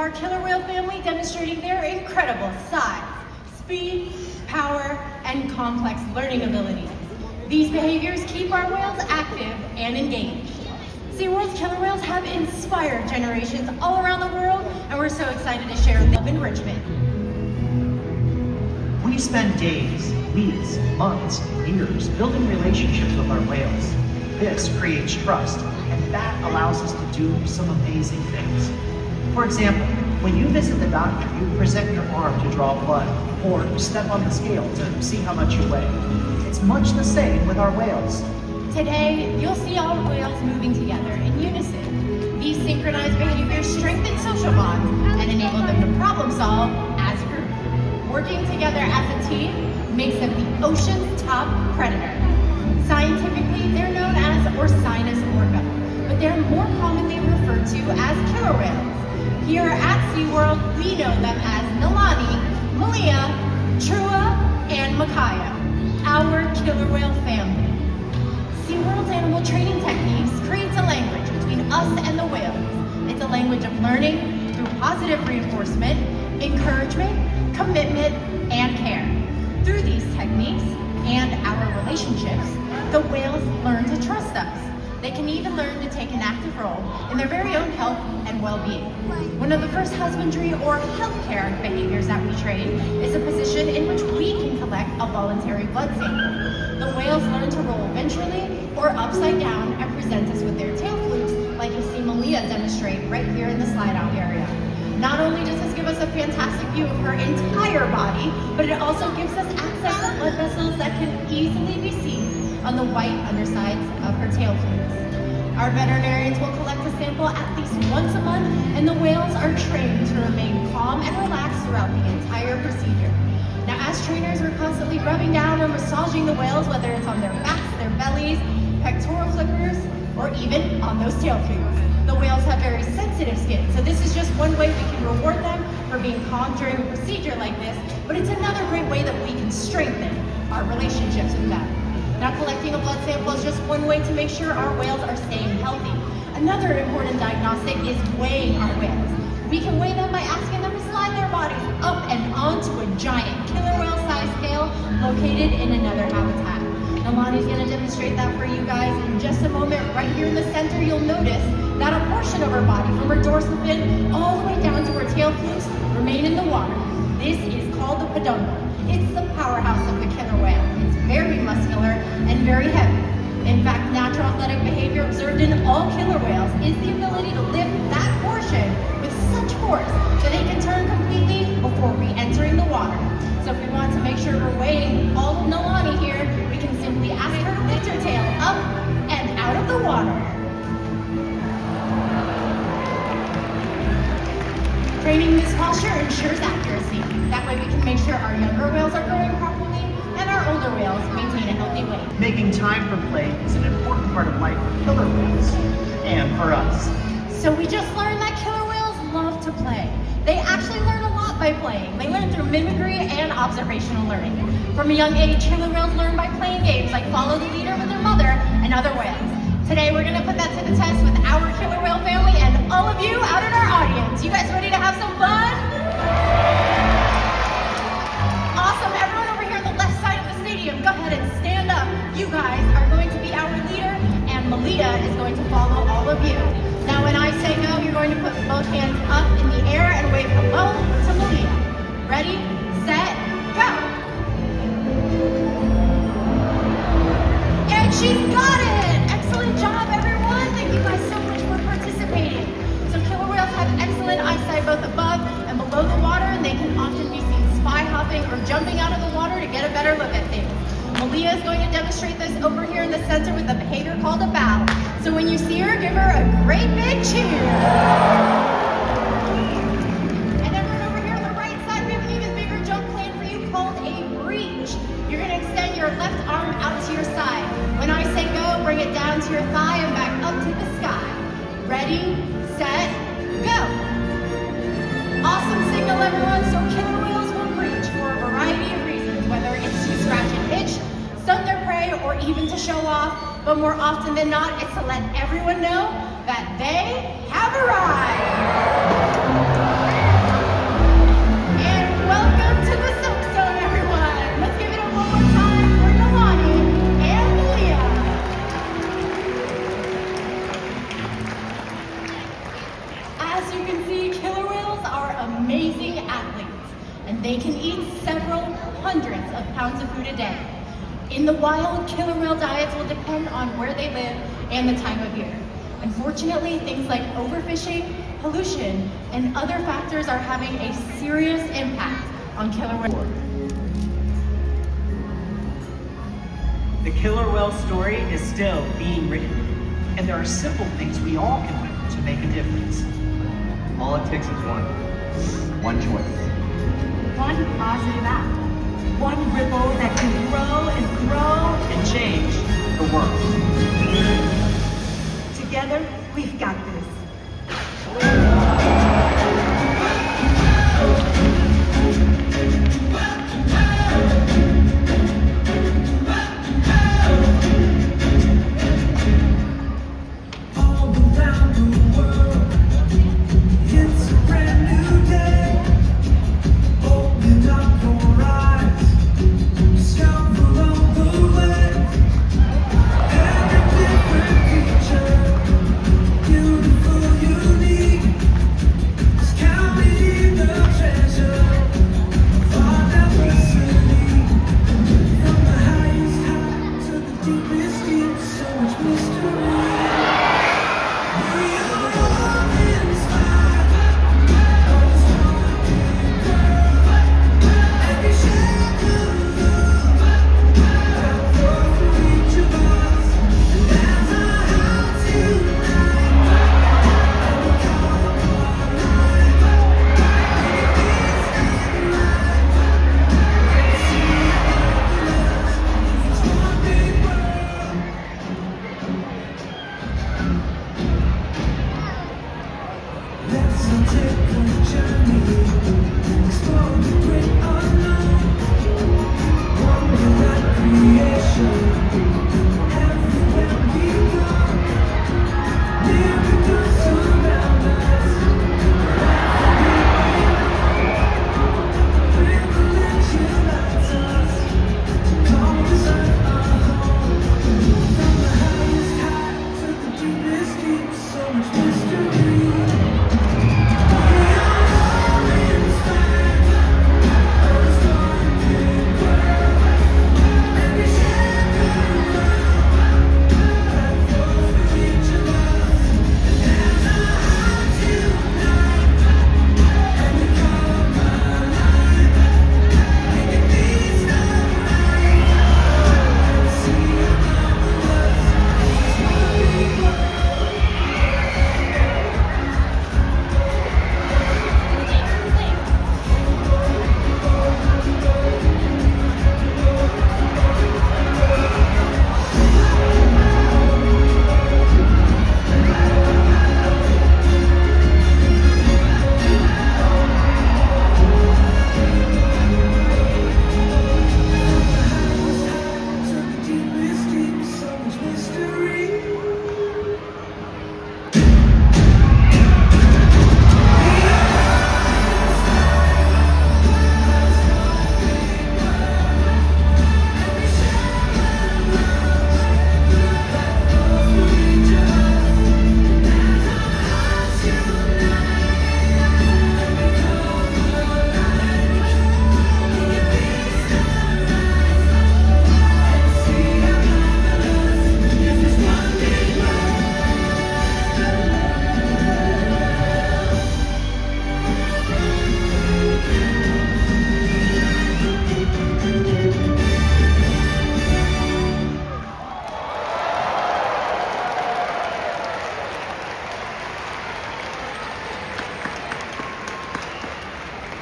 our killer whale family demonstrating their incredible size, speed, power, and complex learning abilities. These behaviors keep our whales active and engaged. SeaWorld's killer whales have inspired generations all around the world, and we're so excited to share their enrichment. We spend days, weeks, months, years building relationships with our whales. This creates trust, and that allows us to do some amazing things. For example, when you visit the doctor, you present your arm to draw blood, or step on the scale to see how much you weigh. It's much the same with our whales. Today, you'll see all whales moving together in unison. These synchronized behaviors strengthen social bonds and enable them to problem solve as a group. Working together as a team makes them the ocean's top predator. Scientifically, they're known as Orcinus orca, but they're more commonly referred to as killer whales. Here at SeaWorld, we know them as Nalani, Malia, Trua, and Makaya, our killer whale family. SeaWorld's animal training techniques creates a language between us and the whales. It's a language of learning through positive reinforcement, encouragement, commitment, and care. Through these techniques and our relationships, the whales learn to trust us. They can even learn to take an active role in their very own health and well-being. One of the first husbandry or healthcare behaviors that we train is a position in which we can collect a voluntary blood sample. The whales learn to roll ventrally or upside down and present us with their tail flukes, like you see Malia demonstrate right here in the slide-out area. Not only does this give us a fantastic view of her entire body, but it also gives us access to blood vessels that can easily be seen on the white undersides of her tail flukes. Our veterinarians will collect a sample at least once a month, and the whales are trained to remain calm and relaxed throughout the entire procedure. Now, as trainers, we're constantly rubbing down or massaging the whales, whether it's on their backs, their bellies, pectoral flippers, or even on those tail flukes. The whales have very sensitive skin, so this is just one way we can reward them for being calm during a procedure like this, but it's another great way that we can strengthen our relationships with them. Now, collecting a blood sample is just one way to make sure our whales are staying healthy. Another important diagnostic is weighing our whales. We can weigh them by asking them to slide their bodies up and onto a giant killer whale-sized scale located in another habitat. Nalani's going to demonstrate that for you guys in just a moment. Right here in the center, you'll notice that a portion of her body, from her dorsal fin all the way down to her tail flukes, remain in the water. This is called the peduncle. It's the powerhouse of the killer whale. It's very muscular and very heavy. In fact, natural athletic behavior observed in all killer whales is the ability to lift that portion with such force that they can turn completely before re-entering the water. So if we want to make sure we're weighing all of Nalani here, we can simply ask her to lift her tail up and out of the water. Training this posture ensures accuracy. That way we can make sure our younger whales are growing properly and our older whales maintain a healthy weight. Making time for play is an important part of life for killer whales and for us. So we just learned that killer whales love to play. They actually learn a lot by playing. They learn through mimicry and observational learning. From a young age, killer whales learn by playing games like follow the leader with their mother and other whales. Today we're going to put that to the test with our killer whale family and all of you out in our audience. You guys ready to have some fun? Awesome. Everyone over here on the left side of the stadium, go ahead and stand up. You guys are going to be our leader, and Malia is going to follow all of you. Now when I say go, you're going to put both hands up in the air and wave hello to Malia. Ready, set, go. And she's got it. Excellent job, everyone. Thank you guys so much for participating. So killer whales have excellent eyesight both above and below the water, and they can often be seen spy hopping or jumping out of the water to get a better look at things. Malia is going to demonstrate this over here in the center with a behavior called a bow. So when you see her, give her a great big cheer. And everyone over here on the right side, we have an even bigger jump plan for you called a breach. You're going to extend your left arm out to your side. When I say go, bring it down to your thigh and back up to the sky. Ready, set, go. Awesome signal, everyone. So killer whales will breach for a variety of reasons, whether it's to scratch and itch, stun their prey, or even to show off. But more often than not, it's to let everyone know that they have arrived. of pounds of food a day. In the wild, killer whale diets will depend on where they live and the time of year. Unfortunately, things like overfishing, pollution, and other factors are having a serious impact on killer whales. The killer whale story is still being written, and there are simple things we all can do to make a difference. All it takes is one choice. One positive act. One ripple that can grow and grow. And change the world. Together, we've got this.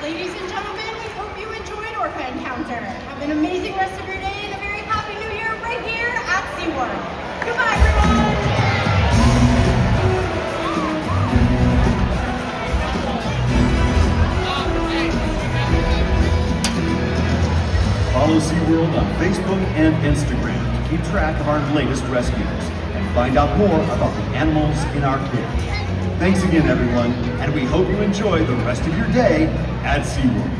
Ladies and gentlemen, we hope you enjoyed Orca Encounter. Have an amazing rest of your day and a very happy new year right here at SeaWorld. Goodbye, everyone! Follow SeaWorld on Facebook and Instagram to keep track of our latest rescues and find out more about the animals in our care. Thanks again, everyone, and we hope you enjoy the rest of your day at SeaWorld.